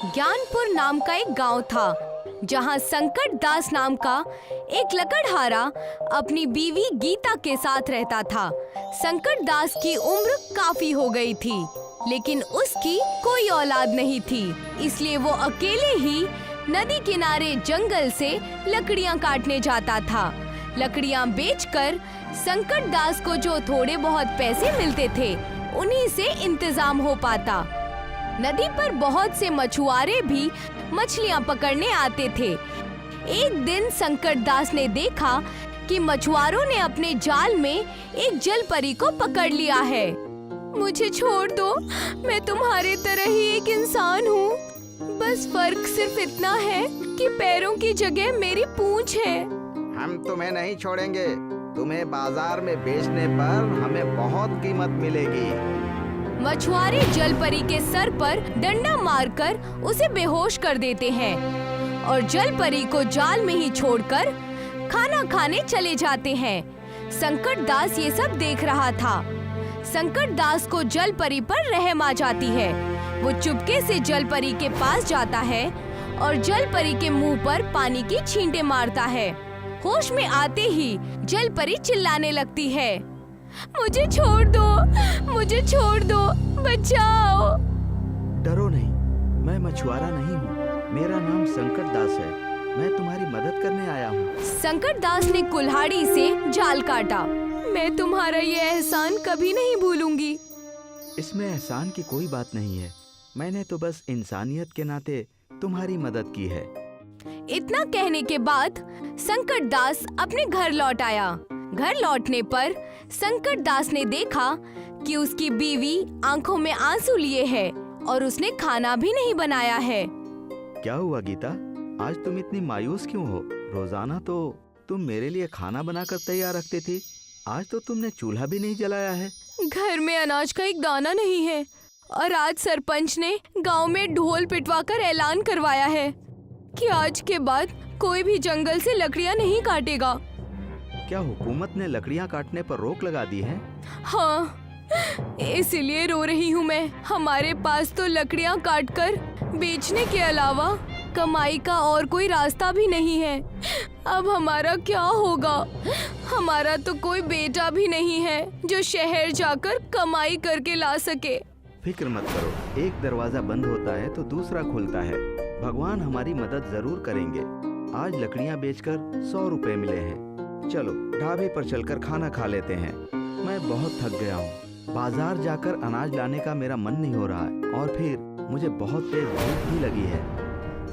ज्ञानपुर नाम का एक गांव था जहां संकट दास नाम का एक लकड़हारा अपनी बीवी गीता के साथ रहता था। संकट दास की उम्र काफी हो गई थी, लेकिन उसकी कोई औलाद नहीं थी, इसलिए वो अकेले ही नदी किनारे जंगल से लकड़ियां काटने जाता था। लकड़ियां बेचकर संकट दास को जो थोड़े बहुत पैसे मिलते थे, उन्हीं से इंतजाम हो पाता। नदी पर बहुत से मछुआरे भी मछलियां पकड़ने आते थे। एक दिन संकट दास ने देखा कि मछुआरों ने अपने जाल में एक जलपरी को पकड़ लिया है। मुझे छोड़ दो, मैं तुम्हारे तरह ही एक इंसान हूँ। बस फर्क सिर्फ इतना है कि पैरों की जगह मेरी पूंछ है। हम तुम्हें नहीं छोड़ेंगे। तुम्हें बाजार में बेचने पर हमें बहुत कीमत मिलेगी। मछुआरे जलपरी के सर पर डंडा मारकर उसे बेहोश कर देते हैं और जलपरी को जाल में ही छोड़कर खाना खाने चले जाते हैं। संकट दास ये सब देख रहा था। संकट दास को जलपरी पर रहम आ जाती है। वो चुपके से जलपरी के पास जाता है और जलपरी के मुंह पर पानी की छींटे मारता है। होश में आते ही जलपरी चिल्लाने लगती है, मुझे छोड़ दो, मुझे छोड़ दो, बचाओ। डरो नहीं, मैं मछुआरा नहीं हूँ। मेरा नाम संकट दास है। मैं तुम्हारी मदद करने आया हूँ। संकट दास ने कुल्हाड़ी से जाल काटा। मैं तुम्हारा ये एहसान कभी नहीं भूलूंगी। इसमें एहसान की कोई बात नहीं है। मैंने तो बस इंसानियत के नाते तुम्हारी मदद की है। इतना कहने के बाद संकट दास अपने घर लौट आया। घर लौटने पर संकट दास ने देखा कि उसकी बीवी आंखों में आंसू लिए है और उसने खाना भी नहीं बनाया है। क्या हुआ गीता, आज तुम इतनी मायूस क्यों हो? रोजाना तो तुम मेरे लिए खाना बनाकर तैयार रखती थी, आज तो तुमने चूल्हा भी नहीं जलाया है। घर में अनाज का एक दाना नहीं है और आज सरपंच ने गांव में ढोल पिटवाकर ऐलान करवाया है कि आज के बाद कोई भी जंगल से लकड़ियां नहीं काटेगा। क्या हुकूमत ने लकड़ियां काटने पर रोक लगा दी है? हाँ, इसीलिए रो रही हूँ मैं। हमारे पास तो लकड़ियाँ काटकर बेचने के अलावा कमाई का और कोई रास्ता भी नहीं है। अब हमारा क्या होगा? हमारा तो कोई बेटा भी नहीं है जो शहर जाकर कमाई करके ला सके। फिक्र मत करो, एक दरवाजा बंद होता है तो दूसरा खुलता है। भगवान हमारी मदद जरूर करेंगे। आज लकड़ियाँ बेचकर 100 रुपए मिले हैं। चलो ढाबे पर चलकर खाना खा लेते हैं। मैं बहुत थक गया हूँ। बाजार जाकर अनाज लाने का मेरा मन नहीं हो रहा है और फिर मुझे बहुत तेज भूख भी लगी है।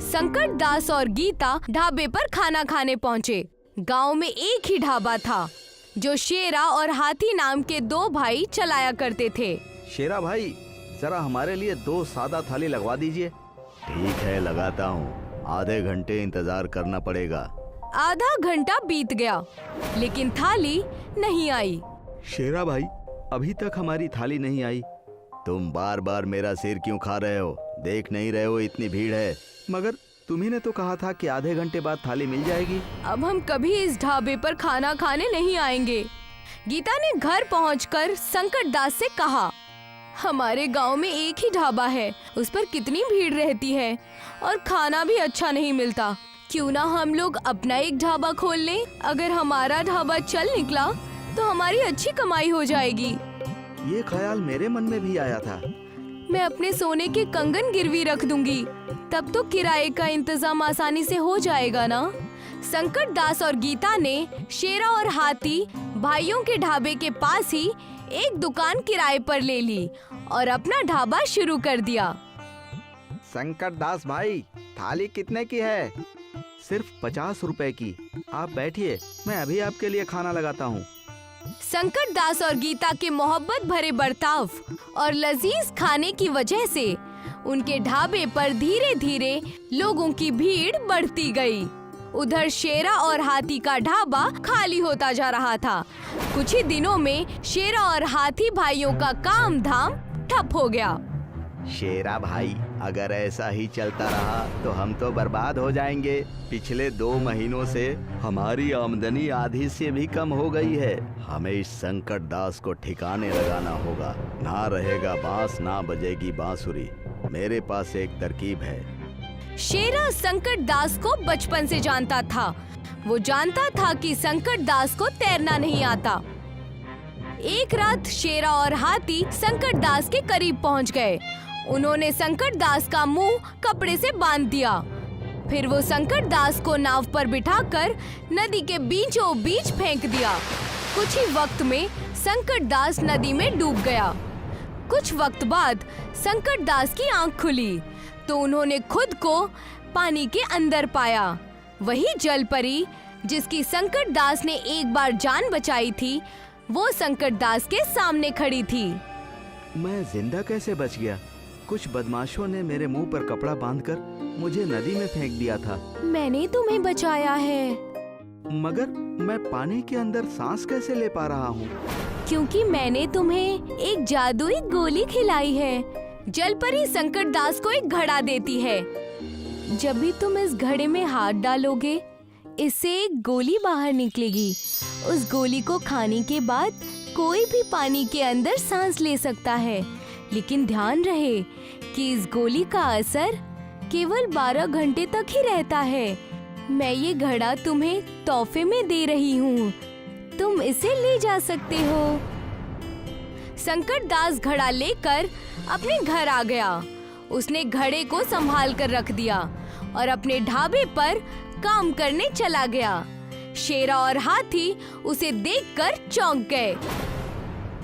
संकट दास और गीता ढाबे पर खाना खाने पहुँचे। गांव में एक ही ढाबा था जो शेरा और हाथी नाम के 2 भाई चलाया करते थे। शेरा भाई, जरा हमारे लिए 2 सादा थाली लगवा दीजिए। ठीक है, लगाता हूँ। आधे घंटे इंतजार करना पड़ेगा। आधा घंटा बीत गया लेकिन थाली नहीं आई। शेरा भाई, अभी तक हमारी थाली नहीं आई। तुम बार बार मेरा सिर क्यों खा रहे हो? देख नहीं रहे हो इतनी भीड़ है? मगर तुम्ही ने तो कहा था कि आधे घंटे बाद थाली मिल जाएगी। अब हम कभी इस ढाबे पर खाना खाने नहीं आएंगे। गीता ने घर पहुंचकर संकट दास से कहा, हमारे गांव में एक ही ढाबा है, उस पर कितनी भीड़ रहती है और खाना भी अच्छा नहीं मिलता। क्यों ना हम लोग अपना एक ढाबा खोल लें? अगर हमारा ढाबा चल निकला तो हमारी अच्छी कमाई हो जाएगी। ये ख्याल मेरे मन में भी आया था। मैं अपने सोने के कंगन गिरवी रख दूंगी, तब तो किराए का इंतजाम आसानी से हो जाएगा ना। संकट दास और गीता ने शेरा और हाथी भाइयों के ढाबे के पास ही एक दुकान किराए पर ले ली और अपना ढाबा शुरू कर दिया। संकट दास भाई, थाली कितने की है? सिर्फ 50 रुपए की। आप बैठिए, मैं अभी आपके लिए खाना लगाता हूँ। संकट दास और गीता के मोहब्बत भरे बर्ताव और लजीज खाने की वजह से उनके ढाबे पर धीरे धीरे लोगों की भीड़ बढ़ती गई। उधर शेरा और हाथी का ढाबा खाली होता जा रहा था। कुछ ही दिनों में शेरा और हाथी भाइयों का काम धाम ठप हो गया। शेरा भाई, अगर ऐसा ही चलता रहा तो हम तो बर्बाद हो जाएंगे। पिछले 2 महीनों से हमारी आमदनी आधी से भी कम हो गई है। हमें इस संकट दास को ठिकाने लगाना होगा। ना रहेगा बांस, ना बजेगी बांसुरी। मेरे पास एक तरकीब है। शेरा संकट दास को बचपन से जानता था। वो जानता था कि संकट दास को तैरना नहीं आता। एक रात शेरा और हाथी संकट दास के करीब पहुंच गए। उन्होंने संकट दास का मुंह कपड़े से बांध दिया। फिर वो संकट दास को नाव पर बिठाकर नदी के बीचों बीच फेंक दिया। कुछ ही वक्त में संकट दास नदी में डूब गया। कुछ वक्त बाद संकट दास की आंख खुली तो उन्होंने खुद को पानी के अंदर पाया। वही जल परी जिसकी संकट दास ने एक बार जान बचाई थी, वो संकट दास के सामने खड़ी थी। मैं जिंदा कैसे बच गया? कुछ बदमाशों ने मेरे मुंह पर कपड़ा बांधकर मुझे नदी में फेंक दिया था। मैंने तुम्हें बचाया है। मगर मैं पानी के अंदर सांस कैसे ले पा रहा हूँ? क्योंकि मैंने तुम्हें एक जादुई गोली खिलाई है। जलपरी संकट दास को एक घड़ा देती है। जब भी तुम इस घड़े में हाथ डालोगे, इससे एक गोली बाहर निकलेगी। उस गोली को खाने के बाद कोई भी पानी के अंदर सांस ले सकता है, लेकिन ध्यान रहे कि इस गोली का असर केवल 12 घंटे तक ही रहता है। मैं ये घड़ा तुम्हें तोहफे में दे रही हूँ, तुम इसे ले जा सकते हो। संकट दास घड़ा लेकर अपने घर आ गया। उसने घड़े को संभाल कर रख दिया और अपने ढाबे पर काम करने चला गया। शेरा और हाथी उसे देखकर चौंक गए।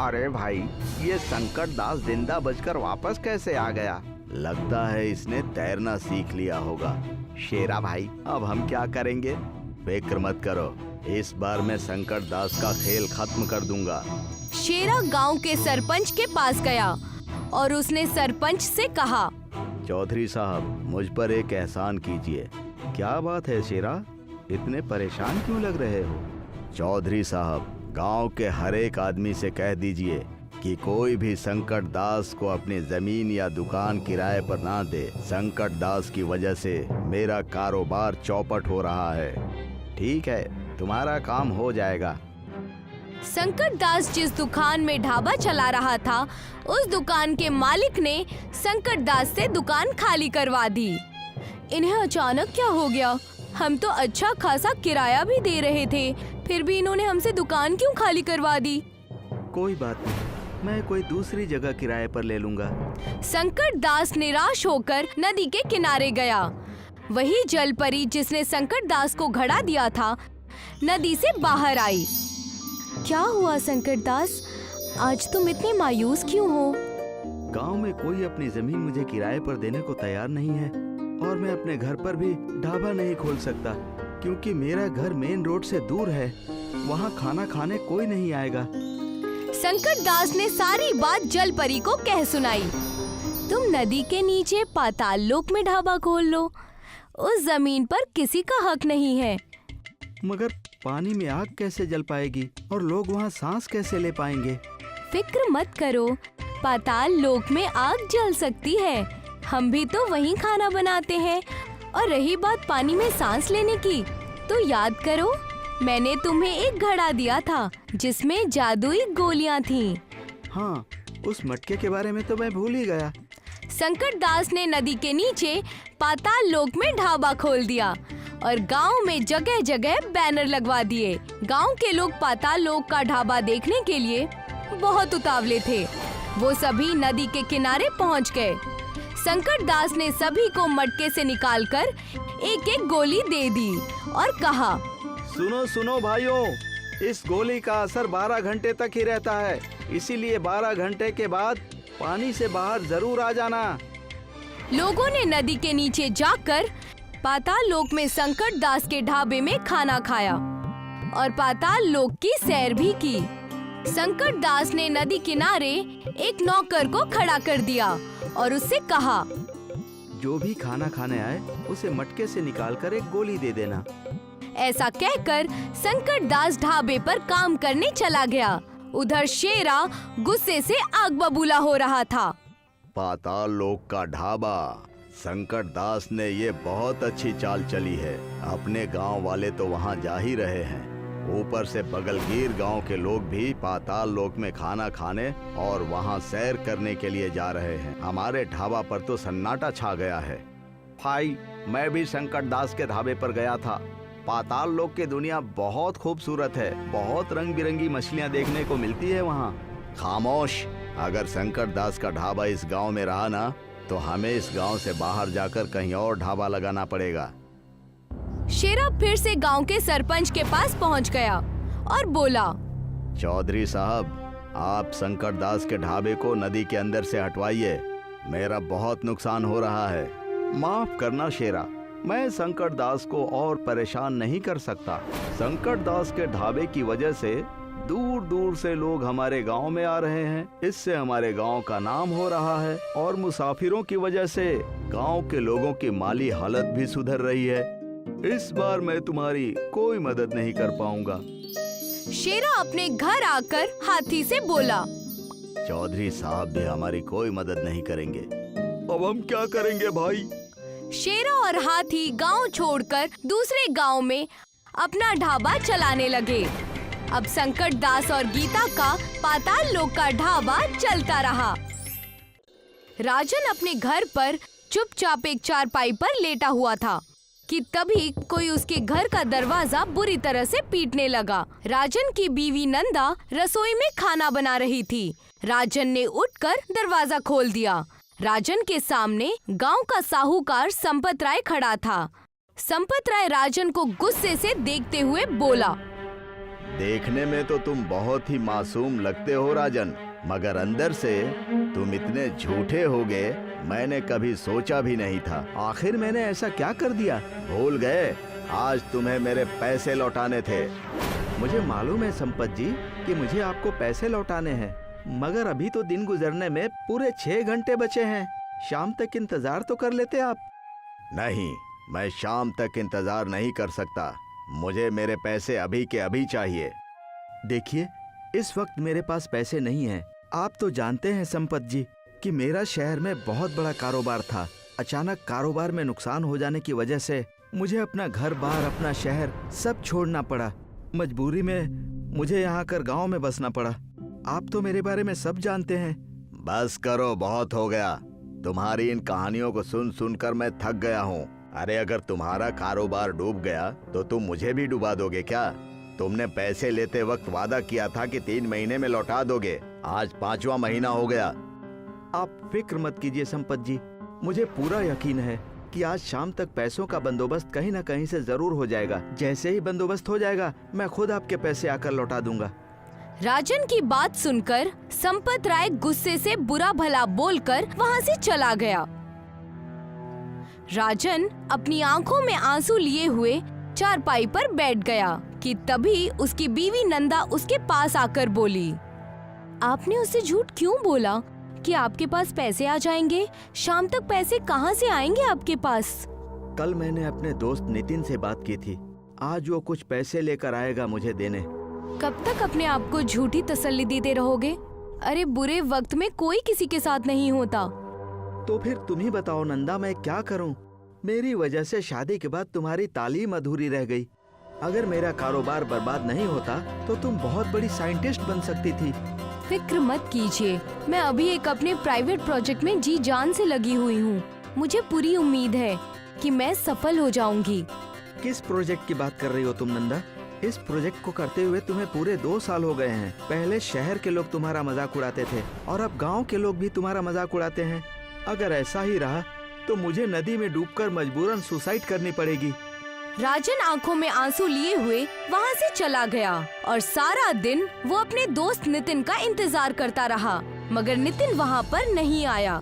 अरे भाई, ये संकट दास जिंदा बचकर वापस कैसे आ गया? लगता है इसने तैरना सीख लिया होगा। शेरा भाई, अब हम क्या करेंगे? फिक्र मत करो, इस बार मैं संकट दास का खेल खत्म कर दूंगा। शेरा गांव के सरपंच के पास गया और उसने सरपंच से कहा, चौधरी साहब, मुझ पर एक एहसान कीजिए। क्या बात है शेरा, इतने परेशान क्यों लग रहे हो? चौधरी साहब, गांव के हर एक आदमी से कह दीजिए कि कोई भी संकट दास को अपनी जमीन या दुकान किराए पर ना दे। संकट दास की वजह से मेरा कारोबार चौपट हो रहा है। ठीक है, तुम्हारा काम हो जाएगा। संकट दास जिस दुकान में ढाबा चला रहा था, उस दुकान के मालिक ने संकट दास से दुकान खाली करवा दी। इन्हें अचानक क्या हो गया? हम तो अच्छा खासा किराया भी दे रहे थे, फिर भी इन्होंने हमसे दुकान क्यों खाली करवा दी? कोई बात नहीं, मैं कोई दूसरी जगह किराए पर ले लूंगा। संकट दास निराश होकर नदी के किनारे गया। वही जलपरी जिसने संकट दास को घड़ा दिया था, नदी से बाहर आई। क्या हुआ संकट दास, आज तुम इतने मायूस क्यों हो? गांव में कोई अपनी जमीन मुझे किराए पर देने को तैयार नहीं है और मैं अपने घर पर भी ढाबा नहीं खोल सकता क्योंकि मेरा घर मेन रोड से दूर है। वहाँ खाना खाने कोई नहीं आएगा। संकट दास ने सारी बात जलपरी को कह सुनाई। तुम नदी के नीचे पाताल लोक में ढाबा खोल लो, उस जमीन पर किसी का हक नहीं है। मगर पानी में आग कैसे जल पाएगी और लोग वहाँ सांस कैसे ले पाएंगे? फिक्र मत करो, पाताल लोक में आग जल सकती है। हम भी तो वहीं खाना बनाते हैं। और रही बात पानी में सांस लेने की, तो याद करो, मैंने तुम्हें एक घड़ा दिया था जिसमें जादुई गोलियां थीं। हाँ, उस मटके के बारे में तो मैं भूल ही गया। संकट दास ने नदी के नीचे पाताल लोक में ढाबा खोल दिया और गांव में जगह जगह बैनर लगवा दिए। गांव के लोग पाताल लोक का ढाबा देखने के लिए बहुत उतावले थे। वो सभी नदी के किनारे पहुंच गए। संकट दास ने सभी को मटके से निकालकर एक एक गोली दे दी और कहा, सुनो सुनो भाइयों, इस गोली का असर 12 घंटे तक ही रहता है, इसीलिए 12 घंटे के बाद पानी से बाहर जरूर आ जाना। लोगों ने नदी के नीचे जाकर पाताल लोक में संकट दास के ढाबे में खाना खाया और पाताल लोक की सैर भी की। संकट दास ने नदी किनारे एक नौकर को खड़ा कर दिया और उससे कहा, जो भी खाना खाने आए उसे मटके से निकालकर एक गोली दे देना। ऐसा कहकर संकट दास ढाबे पर काम करने चला गया। उधर शेरा गुस्से से आग बबूला हो रहा था। पाताल लोक का ढाबा, संकट दास ने ये बहुत अच्छी चाल चली है। अपने गांव वाले तो वहां जा ही रहे हैं, ऊपर से बगलगीर गांव के लोग भी पाताल लोक में खाना खाने और वहां सैर करने के लिए जा रहे हैं। हमारे ढाबा पर तो सन्नाटा छा गया है। भाई, मैं भी संकट दास के ढाबे पर गया था। पाताल लोक की दुनिया बहुत खूबसूरत है। बहुत रंग बिरंगी मछलियाँ देखने को मिलती है वहाँ। खामोश। अगर संकट दास का ढाबा इस गांव में रहा ना, तो हमें इस गांव से बाहर जाकर कहीं और ढाबा लगाना पड़ेगा। शेरा फिर से गांव के सरपंच के पास पहुंच गया और बोला, चौधरी साहब, आप संकट दास के ढाबे को नदी के अंदर से हटवाइए। मेरा बहुत नुकसान हो रहा है। माफ करना शेरा, मैं संकट दास को और परेशान नहीं कर सकता। संकट दास के ढाबे की वजह से दूर दूर से लोग हमारे गांव में आ रहे हैं। इससे हमारे गांव का नाम हो रहा है और मुसाफिरों की वजह से गांव के लोगों की माली हालत भी सुधर रही है। इस बार मैं तुम्हारी कोई मदद नहीं कर पाऊंगा। शेरा अपने घर आकर हाथी से बोला, चौधरी साहब भी हमारी कोई मदद नहीं करेंगे। अब हम क्या करेंगे भाई? शेरा और हाथी गांव छोड़कर दूसरे गांव में अपना ढाबा चलाने लगे। अब संकट दास और गीता का पाताल लोक का ढाबा चलता रहा। राजन अपने घर पर चुपचाप एक चारपाई पर लेटा हुआ था कि तभी कोई उसके घर का दरवाजा बुरी तरह से पीटने लगा। राजन की बीवी नंदा रसोई में खाना बना रही थी। राजन ने उठकर दरवाजा खोल दिया। राजन के सामने गांव का साहूकार संपत राय खड़ा था। संपत राय राजन को गुस्से से देखते हुए बोला, देखने में तो तुम बहुत ही मासूम लगते हो राजन, मगर अंदर से तुम इतने झूठे होगे मैंने कभी सोचा भी नहीं था। आखिर मैंने ऐसा क्या कर दिया? भूल गए? आज तुम्हें मेरे पैसे लौटाने थे। मुझे मालूम है संपत जी कि मुझे आपको पैसे लौटाने हैं, मगर अभी तो दिन गुजरने में पूरे 6 घंटे बचे हैं। शाम तक इंतजार तो कर लेते आप। नहीं, मैं शाम तक इंतजार नहीं कर सकता। मुझे मेरे पैसे अभी के अभी चाहिए। देखिए, इस वक्त मेरे पास पैसे नहीं हैं। आप तो जानते हैं संपत जी कि मेरा शहर में बहुत बड़ा कारोबार था। अचानक कारोबार में नुकसान हो जाने की वजह से मुझे अपना घर बार, अपना शहर सब छोड़ना पड़ा। मजबूरी में मुझे यहाँ कर गांव में बसना पड़ा। आप तो मेरे बारे में सब जानते हैं। बस करो, बहुत हो गया। तुम्हारी इन कहानियों को सुन सुनकर मैं थक गया हूँ। अरे अगर तुम्हारा कारोबार डूब गया तो तुम मुझे भी डुबा दोगे क्या? तुमने पैसे लेते वक्त वादा किया था कि 3 महीने में लौटा दोगे। आज 5वां महीना हो गया। आप फिक्र मत कीजिए संपत जी, मुझे पूरा यकीन है कि आज शाम तक पैसों का बंदोबस्त कहीं न कहीं से जरूर हो जाएगा। जैसे ही बंदोबस्त हो जाएगा मैं खुद आपके पैसे आकर लौटा दूंगा। राजन की बात सुनकर संपत राय गुस्से से बुरा भला बोलकर वहाँ से चला गया। राजन अपनी आंखों में आंसू लिए हुए चारपाई पर बैठ गया कि तभी उसकी बीवी नंदा उसके पास आकर बोली, आपने उससे झूठ क्यों बोला कि आपके पास पैसे आ जाएंगे? शाम तक पैसे कहाँ से आएंगे आपके पास? कल मैंने अपने दोस्त नितिन से बात की थी। आज वो कुछ पैसे लेकर आएगा मुझे देने। कब तक अपने आप को झूठी तसल्ली देते रहोगे? अरे बुरे वक्त में कोई किसी के साथ नहीं होता। तो फिर तुम ही बताओ नंदा, मैं क्या करूं? मेरी वजह से शादी के बाद तुम्हारी तालीम अधूरी रह गई। अगर मेरा कारोबार बर्बाद नहीं होता तो तुम बहुत बड़ी साइंटिस्ट बन सकती थी। फिक्र मत कीजिए, मैं अभी एक अपने प्राइवेट प्रोजेक्ट में जी जान से लगी हुई हूँ। मुझे पूरी उम्मीद है कि मैं सफल हो जाऊंगी। किस प्रोजेक्ट की बात कर रही हो तुम नंदा? इस प्रोजेक्ट को करते हुए तुम्हें पूरे 2 साल हो गए हैं। पहले शहर के लोग तुम्हारा मजाक उड़ाते थे और अब गांव के लोग भी तुम्हारा मजाक उड़ाते हैं। अगर ऐसा ही रहा तो मुझे नदी में डूबकर मजबूरन सुसाइड करनी पड़ेगी। राजन आंखों में आंसू लिए हुए वहाँ से चला गया और सारा दिन वो अपने दोस्त नितिन का इंतजार करता रहा, मगर नितिन वहाँ पर नहीं आया।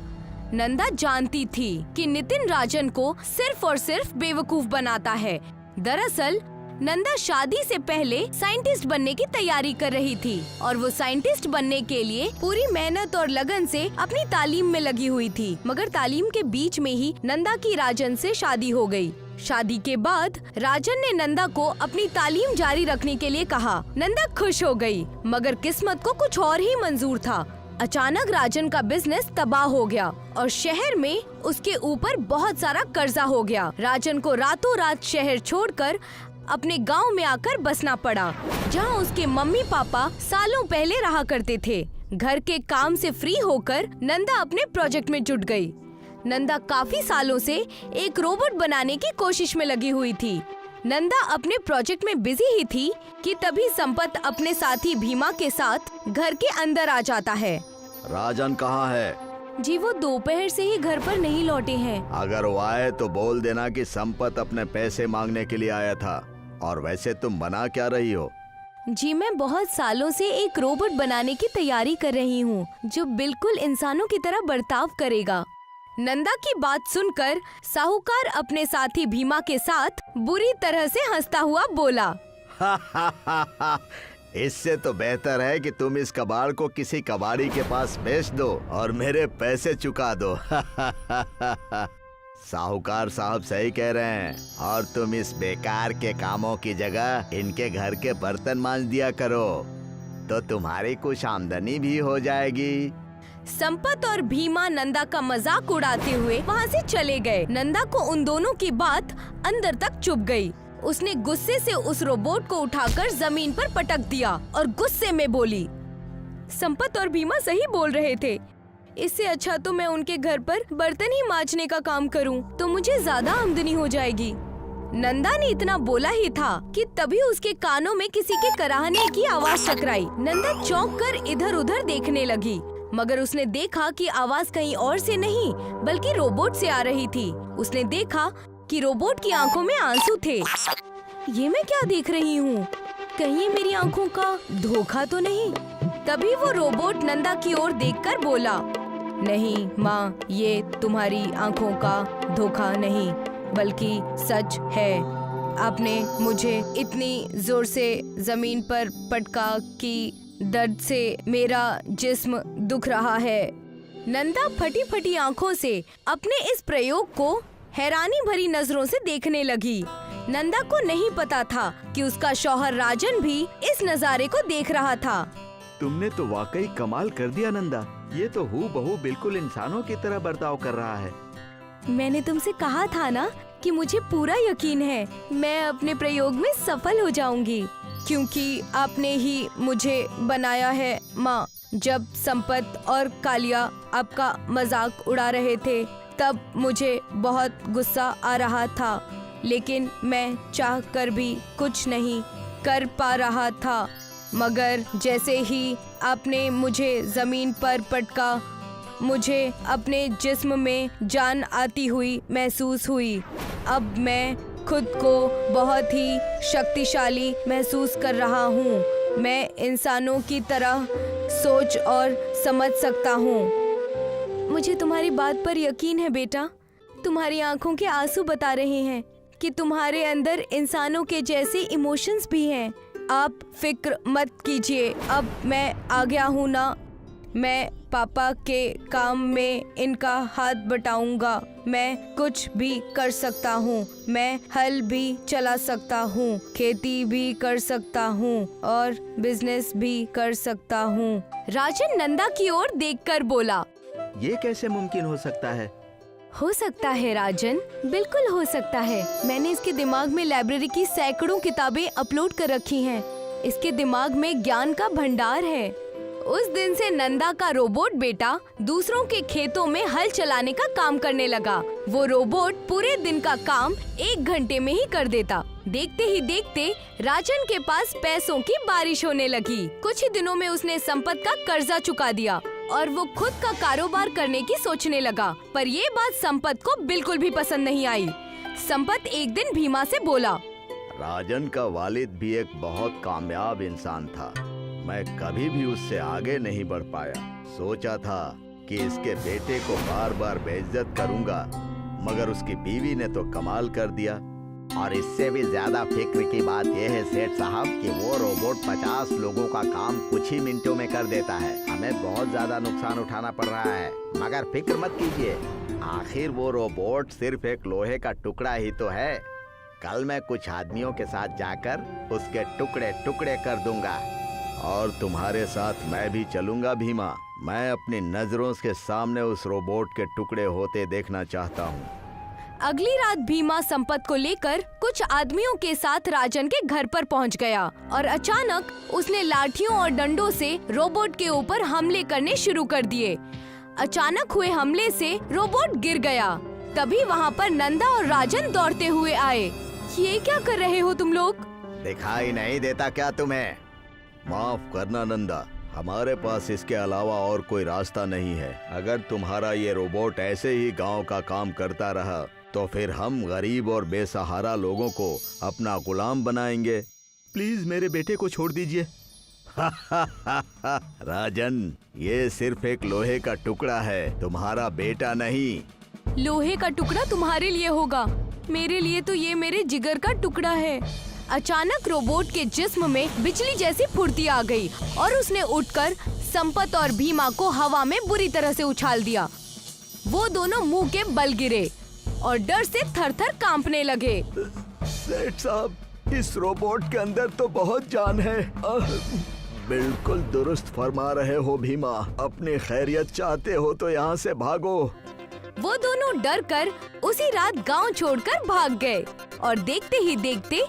नंदा जानती थी कि नितिन राजन को सिर्फ और सिर्फ बेवकूफ बनाता है। दरअसल नंदा शादी से पहले साइंटिस्ट बनने की तैयारी कर रही थी और वो साइंटिस्ट बनने के लिए पूरी मेहनत और लगन से अपनी तालीम में लगी हुई थी, मगर तालीम के बीच में ही नंदा की राजन से शादी हो गई। शादी के बाद राजन ने नंदा को अपनी तालीम जारी रखने के लिए कहा। नंदा खुश हो गई, मगर किस्मत को कुछ और ही मंजूर था। अचानक राजन का बिजनेस तबाह हो गया और शहर में उसके ऊपर बहुत सारा कर्जा हो गया। राजन को रातों रात शहर छोड़कर अपने गांव में आकर बसना पड़ा, जहां उसके मम्मी पापा सालों पहले रहा करते थे। घर के काम से फ्री होकर नंदा अपने प्रोजेक्ट में जुट गई। नंदा काफी सालों से एक रोबोट बनाने की कोशिश में लगी हुई थी। नंदा अपने प्रोजेक्ट में बिजी ही थी कि तभी संपत अपने साथी भीमा के साथ घर के अंदर आ जाता है। राजन कहाँ है? जी वो दोपहर से ही घर पर नहीं लौटे हैं। अगर वो आए तो बोल देना कि संपत अपने पैसे मांगने के लिए आया था। और वैसे तुम बना क्या रही हो? जी मैं बहुत सालों से एक रोबोट बनाने की तैयारी कर रही हूँ जो बिल्कुल इंसानों की तरह बर्ताव करेगा। नंदा की बात सुनकर साहूकार अपने साथी भीमा के साथ बुरी तरह से हंसता हुआ बोला, इससे तो बेहतर है कि तुम इस कबाड़ को किसी कबाड़ी के पास बेच दो और मेरे पैसे चुका दो। साहूकार साहब सही कह रहे हैं और तुम इस बेकार के कामों की जगह इनके घर के बर्तन मांज दिया करो तो तुम्हारी कुछ आमदनी भी हो जाएगी। संपत और भीमा नंदा का मजाक उड़ाते हुए वहाँ से चले गए। नंदा को उन दोनों की बात अंदर तक चुभ गई। उसने गुस्से से उस रोबोट को उठाकर जमीन पर पटक दिया और गुस्से में बोली, संपत और भीमा सही बोल रहे थे। इससे अच्छा तो मैं उनके घर पर बर्तन ही मांजने का काम करूं, तो मुझे ज्यादा आमदनी हो जाएगी। नंदा ने इतना बोला ही था कि तभी उसके कानों में किसी के कराहने की आवाज टकराई। नंदा चौंक कर इधर उधर देखने लगी, मगर उसने देखा कि आवाज कहीं और से नहीं बल्कि रोबोट से आ रही थी। उसने देखा कि रोबोट की आंखों में आंसू थे। ये मैं क्या देख रही हूँ? कहीं मेरी आंखों का धोखा तो नहीं? तभी वो रोबोट नंदा की ओर देखकर बोला, नहीं माँ, ये तुम्हारी आंखों का धोखा नहीं बल्कि सच है। आपने मुझे इतनी जोर से जमीन पर पटका कि दर्द से मेरा जिस्म दुख रहा है। नंदा फटी फटी आंखों से अपने इस प्रयोग को हैरानी भरी नजरों से देखने लगी। नंदा को नहीं पता था कि उसका शौहर राजन भी इस नजारे को देख रहा था। तुमने तो वाकई कमाल कर दिया नंदा। ये तो हूबहू बिल्कुल इंसानों की तरह बर्ताव कर रहा है। मैंने तुमसे कहा था ना कि मुझे पूरा यकीन है मैं अपने प्रयोग में सफल हो जाऊंगी, क्योंकि आपने ही मुझे बनाया है। माँ, जब संपत और कालिया आपका मजाक उड़ा रहे थे तब मुझे बहुत गुस्सा आ रहा था, लेकिन मैं चाह कर भी कुछ नहीं कर पा रहा था। मगर जैसे ही आपने मुझे जमीन पर पटका, मुझे अपने जिस्म में जान आती हुई महसूस हुई। अब मैं खुद को बहुत ही शक्तिशाली महसूस कर रहा हूँ। मैं इंसानों की तरह सोच और समझ सकता हूँ। मुझे तुम्हारी बात पर यकीन है बेटा। तुम्हारी आंखों के आंसू बता रहे हैं कि तुम्हारे अंदर इंसानों के जैसे इमोशंस भी हैं। आप फिक्र मत कीजिए, अब मैं आ गया हूँ ना। मैं पापा के काम में इनका हाथ बटाऊंगा। मैं कुछ भी कर सकता हूँ। मैं हल भी चला सकता हूँ, खेती भी कर सकता हूँ और बिजनेस भी कर सकता हूँ। राजन नंदा की ओर देखकर बोला, ये कैसे मुमकिन हो सकता है? हो सकता है राजन, बिल्कुल हो सकता है। मैंने इसके दिमाग में लाइब्रेरी की सैकड़ों किताबें अपलोड कर रखी हैं। इसके दिमाग में ज्ञान का भंडार है। उस दिन से नंदा का रोबोट बेटा दूसरों के खेतों में हल चलाने का काम करने लगा। वो रोबोट पूरे दिन का काम 1 घंटे में ही कर देता। देखते ही देखते राजन के पास पैसों की बारिश होने लगी। कुछ ही दिनों में उसने संपत का कर्जा चुका दिया और वो खुद का कारोबार करने की सोचने लगा। पर ये बात संपत को बिल्कुल भी पसंद नहीं आई। संपत एक दिन भीमा से बोला, राजन का वालिद भी एक बहुत कामयाब इंसान था। मैं कभी भी उससे आगे नहीं बढ़ पाया। सोचा था कि इसके बेटे को बार बार बेइज्जत करूंगा, मगर उसकी बीवी ने तो कमाल कर दिया। और इससे भी ज्यादा फिक्र की बात यह है सेठ साहब कि वो रोबोट 50 लोगों का काम कुछ ही मिनटों में कर देता है। हमें बहुत ज्यादा नुकसान उठाना पड़ रहा है, मगर फिक्र मत कीजिए। आखिर वो रोबोट सिर्फ एक लोहे का टुकड़ा ही तो है। कल मैं कुछ आदमियों के साथ जाकर उसके टुकड़े टुकड़े कर दूंगा। और तुम्हारे साथ मैं भी चलूंगा भीमा। मैं अपनी नजरों के सामने उस रोबोट के टुकड़े होते देखना चाहता हूँ। अगली रात भीमा संपत को लेकर कुछ आदमियों के साथ राजन के घर पर पहुंच गया और अचानक उसने लाठियों और डंडों से रोबोट के ऊपर हमले करने शुरू कर दिए। अचानक हुए हमले से रोबोट गिर गया। तभी वहाँ पर नंदा और राजन दौड़ते हुए आए। ये क्या कर रहे हो तुम लोग? दिखाई नहीं देता क्या तुम्हें? माफ करना नंदा, हमारे पास इसके अलावा और कोई रास्ता नहीं है। अगर तुम्हारा ये रोबोट ऐसे ही गांव का काम करता रहा तो फिर हम गरीब और बेसहारा लोगों को अपना गुलाम बनाएंगे। प्लीज मेरे बेटे को छोड़ दीजिए। राजन, ये सिर्फ एक लोहे का टुकड़ा है, तुम्हारा बेटा नहीं। लोहे का टुकड़ा तुम्हारे लिए होगा, मेरे लिए तो ये मेरे जिगर का टुकड़ा है। अचानक रोबोट के जिस्म में बिजली जैसी फुर्ती आ गई और उसने उठकर संपत और भीमा को हवा में बुरी तरह से उछाल दिया। वो दोनों मुंह के बल गिरे और डर से थर-थर कांपने लगे। सेठ साहब, इस रोबोट के अंदर तो बहुत जान है। बिल्कुल दुरुस्त फरमा रहे हो भीमा, अपनी खैरियत चाहते हो तो यहाँ से भागो। वो दोनों डर कर उसी रात गांव छोड़कर भाग गए और देखते ही देखते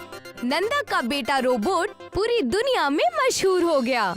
नंदा का बेटा रोबोट पूरी दुनिया में मशहूर हो गया।